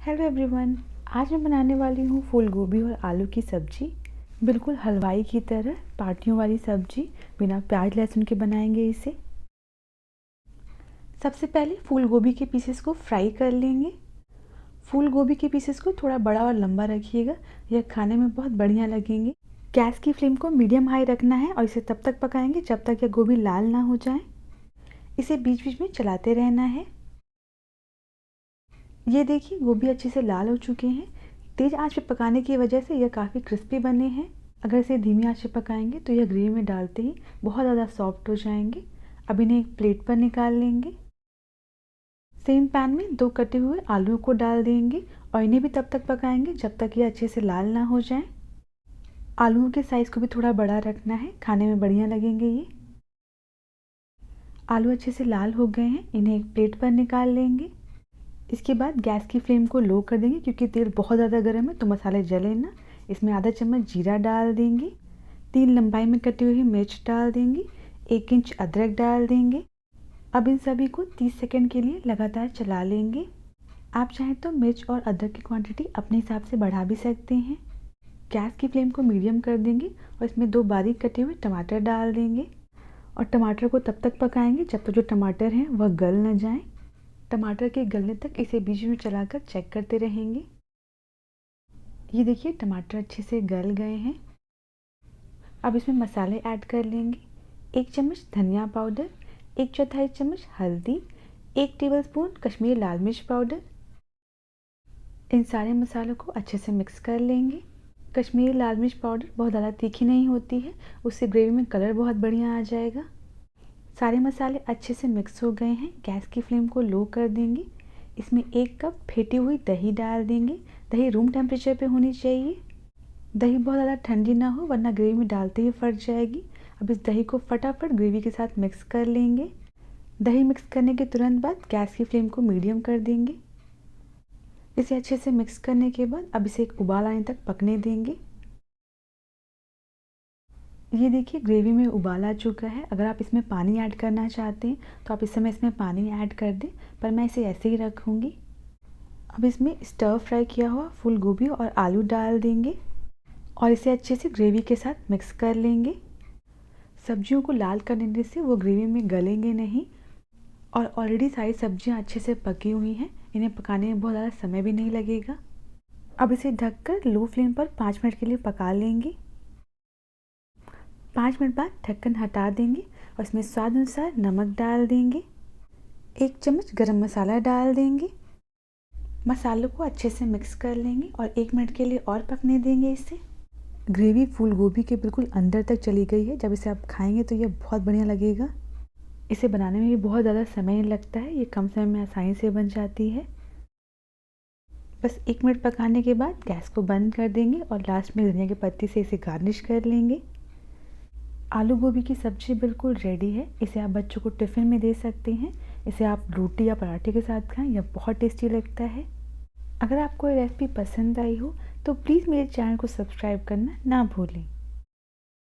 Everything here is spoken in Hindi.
हेलो एवरीवन, आज मैं बनाने वाली हूँ फूल गोभी और आलू की सब्जी। बिल्कुल हलवाई की तरह पार्टियों वाली सब्जी, बिना प्याज लहसुन के बनाएंगे इसे। सबसे पहले फूल गोभी के पीसेस को फ्राई कर लेंगे। फूल गोभी के पीसेस को थोड़ा बड़ा और लंबा रखिएगा, यह खाने में बहुत बढ़िया लगेंगे। गैस की फ्लेम को मीडियम हाई रखना है और इसे तब तक पकाएंगे जब तक यह गोभी लाल ना हो जाए। इसे बीच बीच में चलाते रहना है। ये देखिए गोभी अच्छे से लाल हो चुके हैं। तेज़ आंच पे पकाने की वजह से यह काफ़ी क्रिस्पी बने हैं। अगर इसे धीमी आंच पे पकाएंगे तो यह ग्रेवी में डालते ही बहुत ज़्यादा सॉफ्ट हो जाएंगे। अब इन्हें एक प्लेट पर निकाल लेंगे। सेम पैन में 2 कटे हुए आलूओं को डाल देंगे और इन्हें भी तब तक पकाएंगे जब तक ये अच्छे से लाल ना हो जाए। आलूओं के साइज़ को भी थोड़ा बड़ा रखना है, खाने में बढ़िया लगेंगे ये। आलू अच्छे से लाल हो गए हैं, इन्हें एक प्लेट पर निकाल लेंगे। इसके बाद गैस की फ्लेम को लो कर देंगे क्योंकि तेल बहुत ज़्यादा गर्म है तो मसाले जले ना। इसमें आधा चम्मच जीरा डाल देंगे, 3 लंबाई में कटी हुई मिर्च डाल देंगे, 1 इंच अदरक डाल देंगे। अब इन सभी को 30 सेकंड के लिए लगातार चला लेंगे। आप चाहें तो मिर्च और अदरक की क्वांटिटी अपने हिसाब से बढ़ा भी सकते हैं। गैस की फ्लेम को मीडियम कर देंगे और इसमें 2 बारीक कटे हुए टमाटर डाल देंगे और टमाटर को तब तक पकाएंगे जब तक जो टमाटर हैं वह गल न जाएं। टमाटर के गलने तक इसे बीच में चलाकर चेक करते रहेंगे। ये देखिए टमाटर अच्छे से गल गए हैं। अब इसमें मसाले ऐड कर लेंगे। 1 चम्मच धनिया पाउडर, 1/4 चम्मच हल्दी, 1 टेबलस्पून कश्मीरी लाल मिर्च पाउडर। इन सारे मसालों को अच्छे से मिक्स कर लेंगे। कश्मीरी लाल मिर्च पाउडर बहुत ज़्यादा तीखी नहीं होती है, उससे ग्रेवी में कलर बहुत बढ़िया आ जाएगा। सारे मसाले अच्छे से मिक्स हो गए हैं। गैस की फ्लेम को लो कर देंगे। इसमें 1 कप फेंटी हुई दही डाल देंगे। दही रूम टेम्परेचर पे होनी चाहिए। दही बहुत ज़्यादा ठंडी ना हो वरना ग्रेवी में डालते ही फट जाएगी। अब इस दही को फटाफट ग्रेवी के साथ मिक्स कर लेंगे। दही मिक्स करने के तुरंत बाद गैस की फ्लेम को मीडियम कर देंगे। इसे अच्छे से मिक्स करने के बाद अब इसे एक उबाल आने तक पकने देंगे। ये देखिए ग्रेवी में उबाल आ चुका है। अगर आप इसमें पानी ऐड करना चाहते हैं तो आप इस समय इसमें पानी ऐड कर दें, पर मैं इसे ऐसे ही रखूँगी। अब इसमें स्टर फ्राई किया हुआ फूल गोभी और आलू डाल देंगे और इसे अच्छे से ग्रेवी के साथ मिक्स कर लेंगे। सब्जियों को लाल करने से वो ग्रेवी में गलेंगे नहीं और ऑलरेडी सारी सब्जियां अच्छे से पकी हुई हैं, इन्हें पकाने में बहुत ज़्यादा समय भी नहीं लगेगा। अब इसे ढककर लो फ्लेम पर 5 मिनट के लिए पका लेंगे। 5 मिनट बाद ढक्कन हटा देंगे और इसमें स्वाद अनुसार नमक डाल देंगे। 1 चम्मच गरम मसाला डाल देंगे। मसालों को अच्छे से मिक्स कर लेंगे और 1 मिनट के लिए और पकने देंगे इसे। ग्रेवी फूल गोभी के बिल्कुल अंदर तक चली गई है। जब इसे आप खाएंगे तो यह बहुत बढ़िया लगेगा। इसे बनाने में भी बहुत ज़्यादा समय नहीं लगता है, ये कम समय में आसानी से बन जाती है। बस 1 मिनट पकाने के बाद गैस को बंद कर देंगे और लास्ट में धनिया की पत्ती से इसे गार्निश कर लेंगे। आलू गोभी की सब्ज़ी बिल्कुल रेडी है। इसे आप बच्चों को टिफ़िन में दे सकते हैं। इसे आप रोटी या पराठे के साथ खाएं, यह बहुत टेस्टी लगता है। अगर आपको ये रेसिपी पसंद आई हो तो प्लीज़ मेरे चैनल को सब्सक्राइब करना ना भूलें।